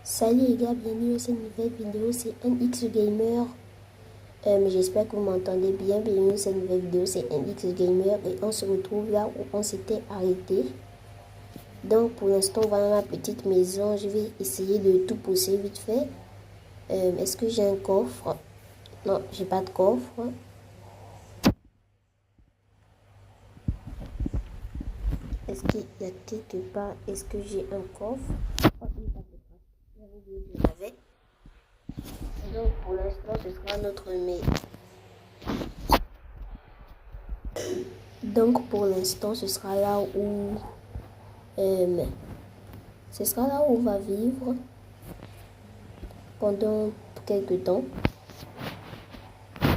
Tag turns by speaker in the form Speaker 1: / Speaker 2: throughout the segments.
Speaker 1: Salut les gars, bienvenue dans cette nouvelle vidéo, c'est NX Gamer. J'espère que vous m'entendez bien. Bienvenue dans cette nouvelle vidéo, c'est NX Gamer et on se retrouve là où on s'était arrêté. Donc pour l'instant, voilà ma petite maison. Je vais essayer de tout pousser vite fait. Est-ce que j'ai un coffre? Non, j'ai pas de coffre. Est-ce qu'il y a quelque part? Est-ce que j'ai un coffre? Oh, j'avais oublié que j'en avais. Donc pour l'instant, ce sera notre maison. Donc pour l'instant, ce sera là où on va vivre pendant quelques temps.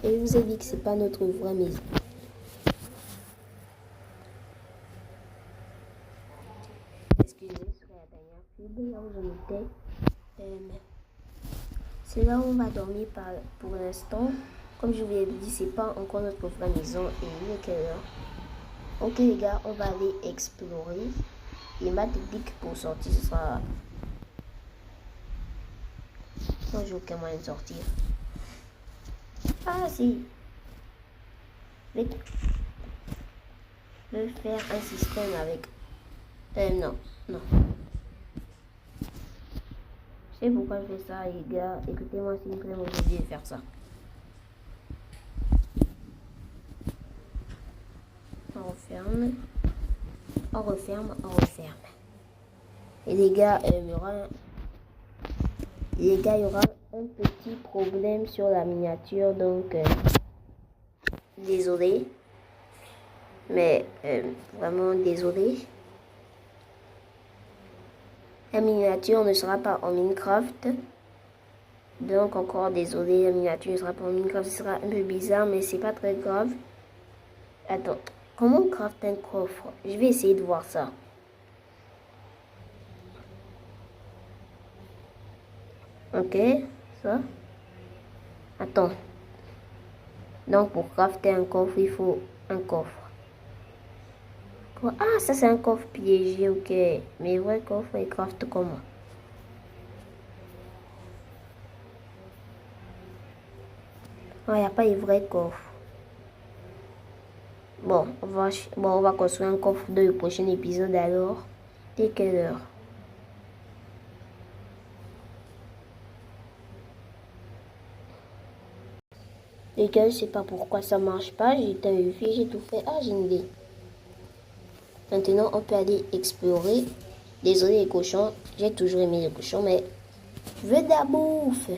Speaker 1: Et je vous ai dit que c'est pas notre vraie maison. Excusez, sur la dernière pub, là où j'en étais. C'est là où on va dormir pour l'instant. Comme je vous l'ai dit, c'est pas encore notre vraie maison. Et il est quelle heure? Ok les gars, on va aller explorer. Et ma technique pour sortir, ce sera... Non, j'ai aucun moyen de sortir. Ah si. Je vais faire un système avec... non. Je sais pourquoi je fais ça les gars. Écoutez-moi s'il vous plaît, moi j'ai oublié de faire ça. On referme. Et les gars, il y aura un petit problème sur la miniature, donc désolé, mais vraiment désolé. La miniature ne sera pas en Minecraft, donc encore désolé, la miniature ne sera pas en Minecraft, ce sera un peu bizarre, mais c'est pas très grave. Attends, comment on craft un coffre? Je vais essayer de voir ça. Ok, ça. Attends. Donc pour crafter un coffre, il faut un coffre. Ah, ça c'est un coffre piégé, ok. Mais vrai coffre, il craft comment? Il n'y a pas de vrai coffre. Bon, on va construire un coffre dans le prochain épisode alors. Dès quelle heure? Les gars, je sais pas pourquoi ça marche pas. J'ai éteint le fil, j'ai tout fait. Ah, j'ai une idée. Maintenant, on peut aller explorer. Désolé les cochons, j'ai toujours aimé les cochons, mais je veux de la bouffe.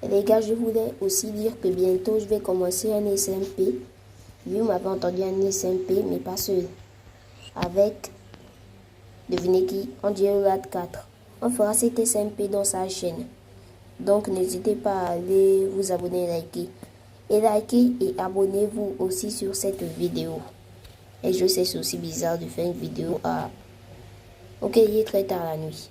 Speaker 1: Et les gars, je voulais aussi dire que bientôt, je vais commencer un SMP. Vous m'avez entendu un SMP, mais pas seul. Avec, devinez qui? Angelo 4. On fera cet SMP dans sa chaîne. Donc, n'hésitez pas à aller vous abonner et liker. Et likez et abonnez-vous aussi sur cette vidéo. Et je sais, c'est aussi bizarre de faire une vidéo à... Ok, il est très tard la nuit.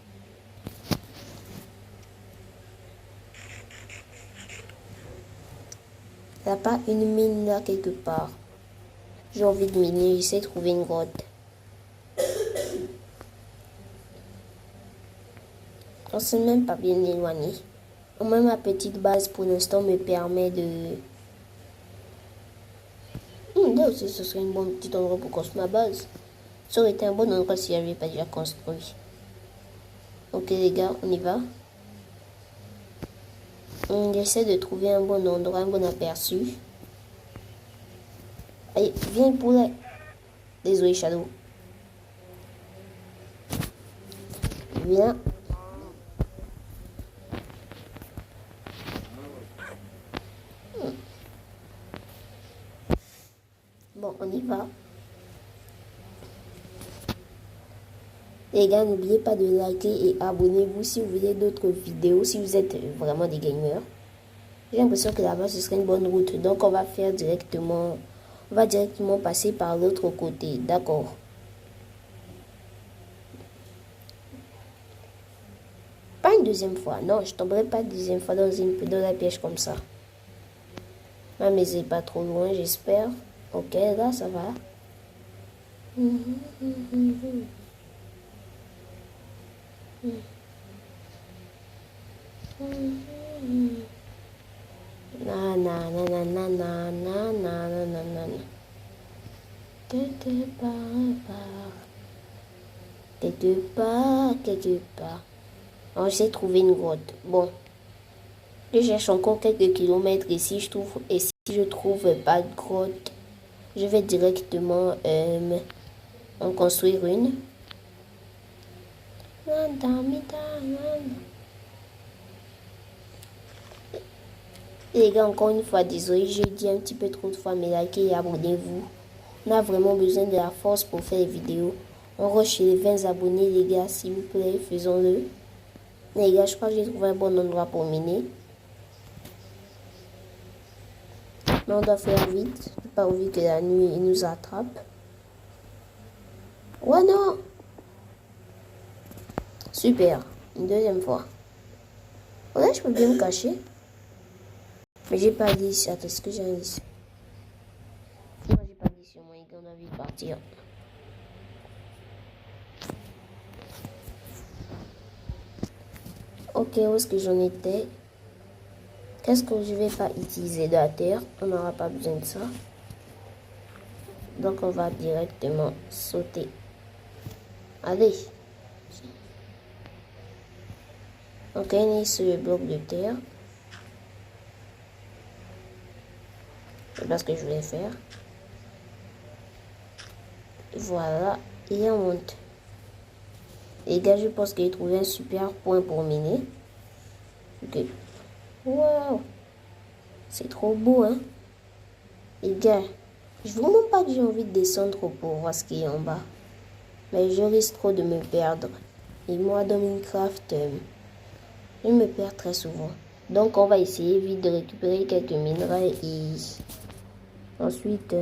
Speaker 1: Il n'y a pas une mine là quelque part. J'ai envie de miner, j'essaie de trouver une grotte. On s'est même pas bien éloigné. Au moins ma petite base pour l'instant me permet de... Là aussi ce serait un bon petit endroit pour construire ma base. Ça aurait été un bon endroit si je n'avais pas déjà construit. Ok les gars, on y va. On essaie de trouver un bon endroit, un bon aperçu. Allez, viens le poulet. Désolé Shadow. Viens. Bon, on y va. Les gars, n'oubliez pas de liker et abonnez-vous si vous voulez d'autres vidéos, si vous êtes vraiment des gamers. J'ai l'impression que là-bas, ce serait une bonne route. Donc, on va directement passer par l'autre côté. D'accord. Pas une deuxième fois. Non, je tomberai pas une deuxième fois dans la piège comme ça. Ah, mais c'est pas trop loin, j'espère. Ok, là, ça va. Na na na na na na na na na na na. Quelque part. Alors, j'ai trouvé une grotte. Bon, je cherche encore quelques kilomètres et si je trouve pas de grotte, je vais directement en construire une. Et les gars, encore une fois, désolé, j'ai dit un petit peu trop de fois, mais likez et abonnez-vous. On a vraiment besoin de la force pour faire les vidéos. On rush les 20 abonnés, les gars, s'il vous plaît, faisons-le. Les gars, je crois que j'ai trouvé un bon endroit pour miner. Mais on doit faire vite. Je n'ai pas envie que la nuit nous attrape. Ouais, non. Super. Une deuxième fois. Ouais, je peux bien me cacher. Mais j'ai pas dit ici. Attends, est-ce que j'ai un ici? Non, j'ai pas dit sur moi. On a envie de partir. Ok, où est-ce que j'en étais? Qu'est-ce que je vais pas utiliser de la terre? On n'aura pas besoin de ça. Donc, on va directement sauter. Allez. Donc, on est sur le bloc de terre. C'est pas ce que je voulais faire. Voilà. Et on monte. Les gars, je pense que j'ai trouvé un super point pour miner. Ok. Wow. C'est trop beau, hein. Les gars, je ne vraiment pas que j'ai envie de descendre pour voir ce qu'il y a en bas. Mais je risque trop de me perdre. Et moi, dans Minecraft, je me perds très souvent. Donc, on va essayer vite de récupérer quelques minerais et ensuite,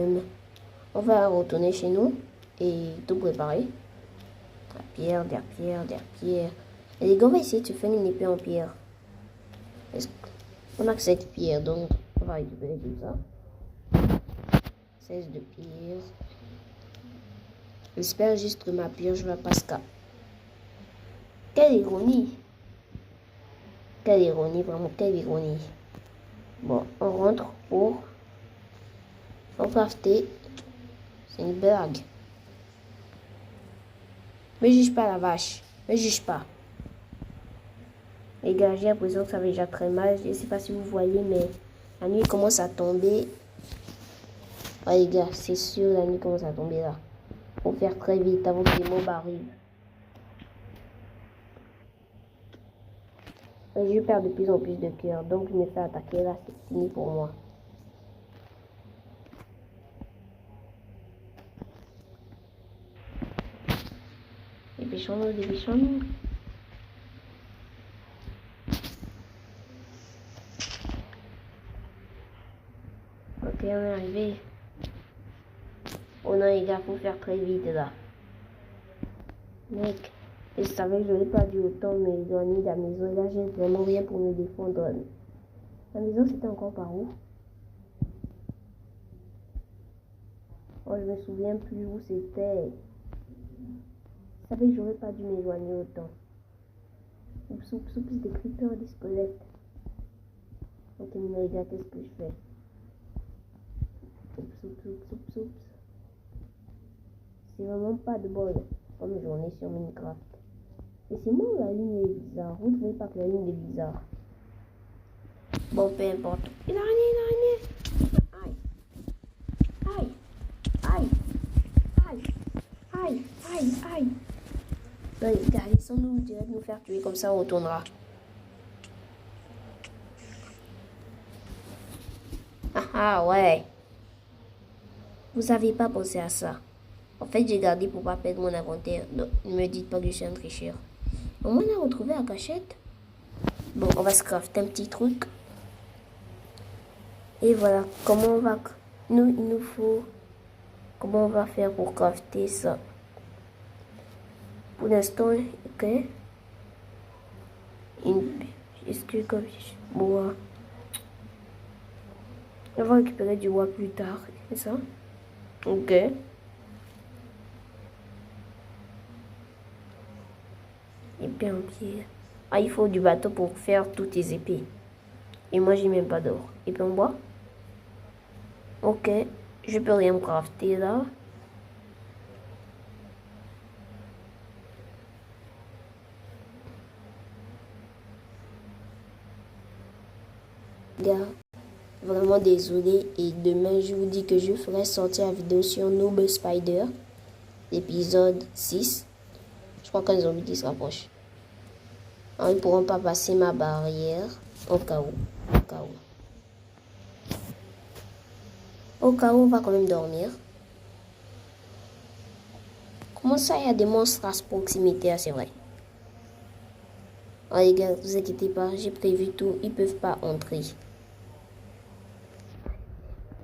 Speaker 1: on va retourner chez nous et tout préparer. La pierre, des pierres, des pierres. Et les gars, on va essayer de se faire une épée en pierre. On a que 7 pierres, donc on va récupérer tout ça. 16 de pierre. J'espère juste que ma pierre, je vais pas se casser. Quelle ironie! Quelle ironie, vraiment, quelle ironie. Bon, on rentre pour crafter. C'est une blague. Ne juge pas la vache. Ne juge pas. Les gars, j'ai l'impression que ça va déjà très mal. Je ne sais pas si vous voyez, mais la nuit commence à tomber. Ouais, les gars, c'est sûr, la nuit commence à tomber là. Faut faire très vite avant que les mobs arrivent. Je perds de plus en plus de cœur, donc je me fais attaquer là, c'est fini pour moi. Dépêchons-nous, dépêchons-nous. Ok, on est arrivé. Oh non, les gars, faut faire très vite là. Mec, je savais que je n'aurais pas dû autant me donner de la maison. Et là, j'ai vraiment rien pour me défendre. La maison, c'était encore par où? Oh, je me souviens plus où c'était. Je savais que j'aurais pas dû m'éloigner autant. Oups, oups, oups, des creepers, des squelettes. Ok, mais les gars, qu'est-ce que je fais? Oups, oups, oups, oups, oups. C'est vraiment pas de bol comme journée sur Minecraft. Et c'est moi où la ligne est bizarre. Vous ne trouvez pas que la ligne est bizarre? Bon, peu importe. Une araignée, Aïe. Aïe. Aïe. Aïe. Aïe. Aïe. Aïe. Non, les gars, laissons-nous direct nous faire tuer. Comme ça, on retournera. Ah, ouais. Vous avez pas pensé à ça. En fait, j'ai gardé pour pas perdre mon inventaire. Donc, ne me dites pas que je suis un tricheur. Au moins, on a retrouvé la cachette. Bon, on va se crafter un petit truc. Et voilà, comment on va... il nous faut... Comment on va faire pour crafter ça? Pour l'instant, ok. Est-ce que comme bois... On va récupérer du bois plus tard, c'est ça? Ok. Épée en pierre. Ah, il faut du bateau pour faire toutes tes épées. Et moi, j'ai même pas d'or. Épée en bois. Ok. Je peux rien crafter là. Gars, vraiment désolé. Et demain, je vous dis que je ferai sortir la vidéo sur Noob Spider. Épisode 6. Je crois qu'un zombie qui se rapproche. Alors, ils ne pourront pas passer ma barrière. Au cas où. Au cas où. Au cas où, on va quand même dormir. Comment ça, il y a des monstres à proximité? Ah, c'est vrai. Oh, les gars, vous inquiétez pas, j'ai prévu tout. Ils peuvent pas entrer.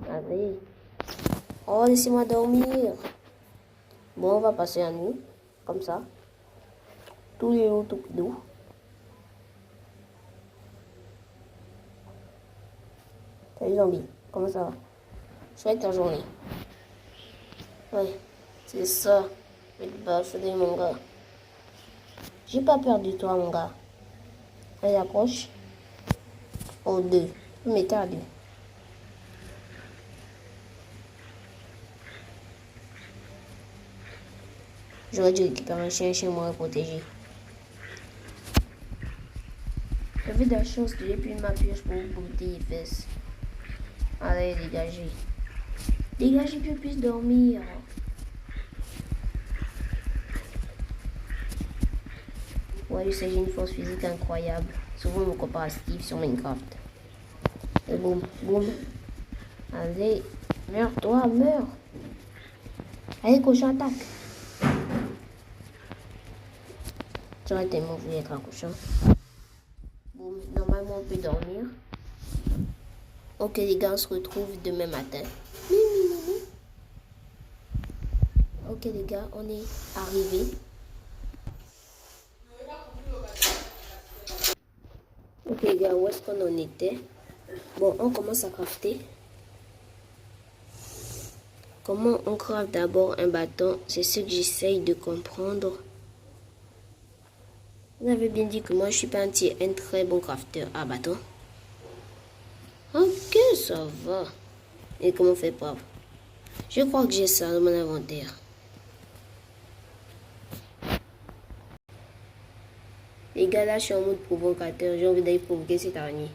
Speaker 1: Allez. Oh, laissez-moi dormir. Bon, on va passer à nous. Comme ça. Tous les loups, tout doux. Salut zombie. Comment ça va? Souhaite ta journée. Ouais, c'est ça. Je vais te bastonner, mon gars. J'ai pas peur de toi, mon gars. Allez, approche. Oh, deux. Vous mettez à deux. J'aurais dû récupérer un chien chez moi et protéger. J'avais de la chance que j'ai pu ma pioche pour vous botter les fesses. Allez, dégagez. Dégagez que je puisse dormir. Ouais, je sais, j'ai une force physique incroyable. Souvent, mon comparatif sur Minecraft. Et boum, boum. Allez, meurs, toi, meurs. Allez, cochon, attaque. J'aurais tellement voulu être un cochon. Boum, normalement, on peut dormir. Ok, les gars, on se retrouve demain matin. Ok, les gars, on est arrivés. Ok, les gars, où est-ce qu'on en était? Bon, on commence à crafter. Comment on crafte d'abord un bâton? C'est ce que j'essaye de comprendre. Vous avez bien dit que moi, je suis pas un très bon crafter à bâton. Ok, ça va. Et comment on fait pas? Je crois que j'ai ça dans mon inventaire. Les gars, là, je suis en mode provocateur. J'ai envie d'aller provoquer cette araignée.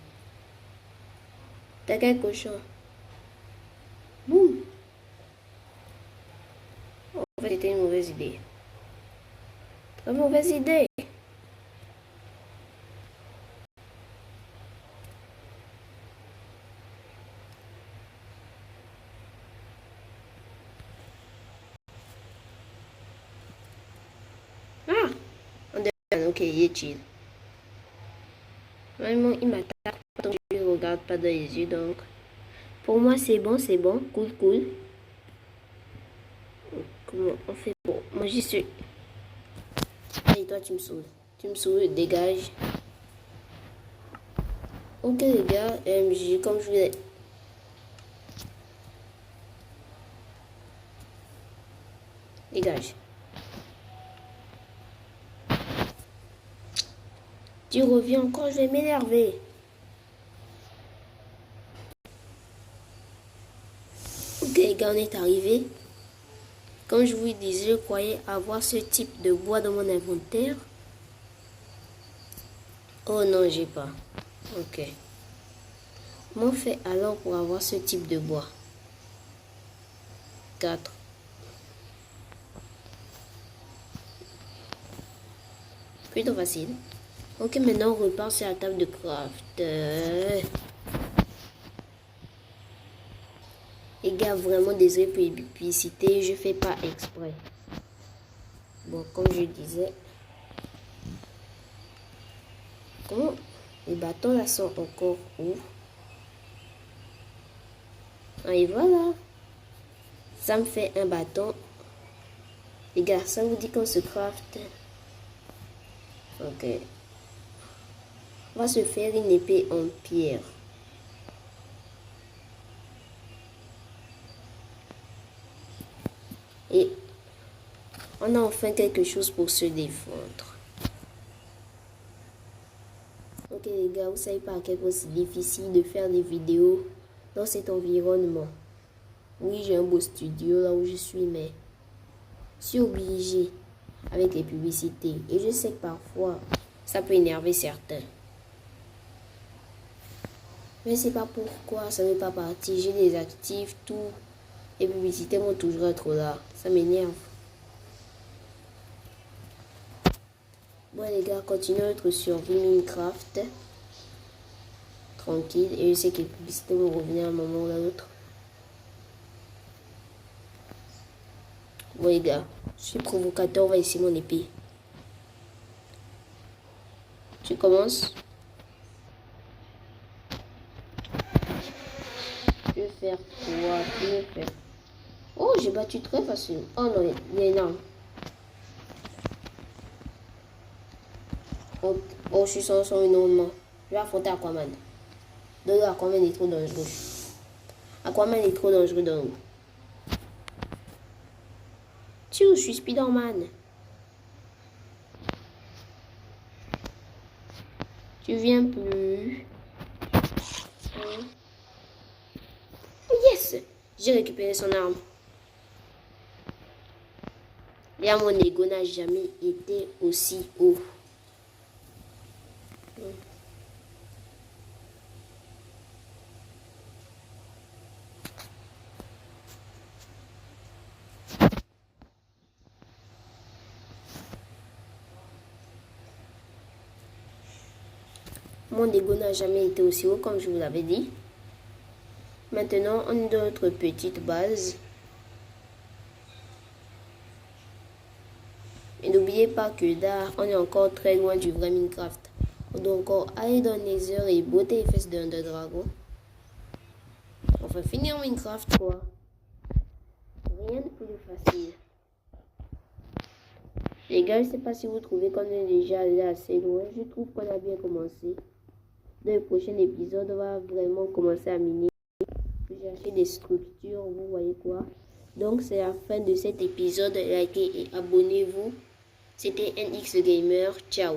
Speaker 1: T'as qu'un cochon. Boum. En fait, c'était une mauvaise idée. Très mauvaise idée. Ah! Ok, il est chill. Vraiment, il m'attaque. Donc, je ne regarde pas dans les yeux. Donc, pour moi, c'est bon, c'est bon. Cool, cool. Comment on fait pour... Moi, j'y suis. Allez, toi, tu me saoules. Tu me saoules, dégage. Ok, les gars, comme je voulais... Dégage. Tu reviens encore, je vais m'énerver. Ok, les gars, on est arrivé. Comme je vous disais, je croyais avoir ce type de bois dans mon inventaire. Oh non, j'ai pas. Ok. Comment on fait alors pour avoir ce type de bois? 4. Plutôt facile. Ok, maintenant on repart sur la table de craft. Les gars, vraiment désolé pour les publicités, je fais pas exprès. Bon, comme je disais, comment les bâtons là sont encore où? Ah, et voilà. Ça me fait un bâton. Les gars, ça vous dit qu'on se craft? Ok. On va se faire une épée en pierre. Et on a enfin quelque chose pour se défendre. Ok les gars, vous savez pas à quel point c'est difficile de faire des vidéos dans cet environnement. Oui, j'ai un beau studio là où je suis, mais je suis obligé avec les publicités. Et je sais que parfois, ça peut énerver certains. Mais c'est pas pourquoi ça ne veut pas partir. Je désactive tout. Les publicités vont toujours être là. Ça m'énerve. Bon les gars, continuons notre survie Minecraft. Tranquille. Et je sais que les publicités vont revenir à un moment ou à l'autre. Bon les gars, je suis provocateur. On va essayer mon épée. Tu commences. Je vais faire quoi? Je vais faire... Oh, j'ai battu très facile. Oh non, il est énorme. Oh, je suis sans son énormément. Je vais affronter Aquaman. Donc, Aquaman est trop dangereux. Aquaman est trop dangereux dans l'eau. Je suis Spider-Man. Tu viens plus. Oh, yes! J'ai récupéré son arme. Là, mon ego n'a jamais été aussi haut. Mon ego n'a jamais été aussi haut, comme je vous l'avais dit. Maintenant, on est dans notre petite base. Et n'oubliez pas que là, on est encore très loin du vrai Minecraft. On doit encore aller dans les heures et botter les fesses d'un dragon. On va finir Minecraft, quoi. Rien de plus facile. Les gars, je ne sais pas si vous trouvez qu'on est déjà allé assez loin. Je trouve qu'on a bien commencé. Dans le prochain épisode, on va vraiment commencer à miner. Chercher des structures, vous voyez quoi. Donc, c'est la fin de cet épisode. Likez et abonnez-vous. C'était NX Gamer. Ciao.